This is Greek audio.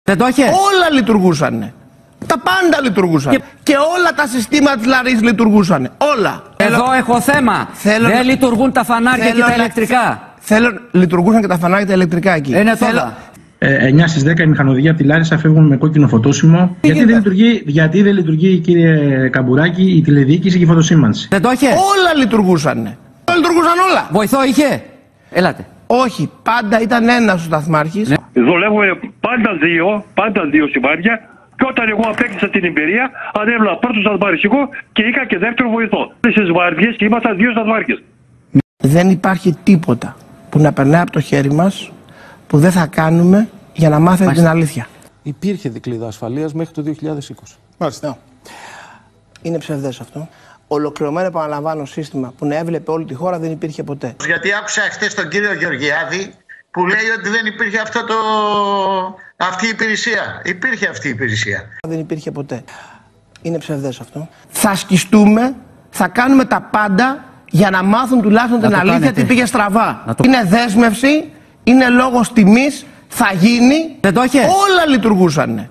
Δεν το είχε. Όλα λειτουργούσαν. Τα πάντα λειτουργούσαν. Και όλα τα συστήματα της Λαρίσης λειτουργούσαν. Όλα. Εδώ έχω θέμα. Δεν λειτουργούν τα φανάρια και τα ηλεκτρικά. Λειτουργούσαν και τα φανάρια και τα ηλεκτρικά εκεί. Είναι τώρα. 9 στις 10 οι μηχανοδηγοί από τη Λάρισα φεύγουν με κόκκινο φωτόσημο. Γιατί δεν λειτουργεί, κύριε Καμπουράκη, η τηλεδιοίκηση και η φωτοσήμανση. Δεν το είχε. Όλα λειτουργούσαν. Λειτουργούσαν όλα. Βοηθό είχε. Ελάτε. Όχι, πάντα ήταν ένας ο σταθμάρχης. Ναι. Δουλεύουμε πάντα δύο σημάδια. Και όταν εγώ απέκτησα την εμπειρία, ανέβαλα πρώτο σταθμάρχηγο και είχα και δεύτερο βοηθό. Στις βάρδιες και ήμασταν δύο σταθμάρχες. Δεν υπάρχει τίποτα που να περνάει από το χέρι μας που δεν θα κάνουμε για να μάθετε την αλήθεια. Υπήρχε δικλείδα ασφαλείας μέχρι το 2020. Μάλιστα. Είναι ψευδές αυτό. Ολοκληρωμένο, επαναλαμβάνω, σύστημα που να έβλεπε όλη τη χώρα δεν υπήρχε ποτέ. Γιατί άκουσα χθες τον κύριο Γεωργιάδη που λέει ότι δεν υπήρχε αυτή η υπηρεσία. Υπήρχε αυτή η υπηρεσία. Δεν υπήρχε ποτέ. Είναι ψευδές αυτό. Θα σκιστούμε, θα κάνουμε τα πάντα για να μάθουν τουλάχιστον την αλήθεια τι πήγε στραβά. Είναι δέσμευση, είναι λόγος τιμής, θα γίνει. Δεν το είχε. Όλα λειτουργούσαν.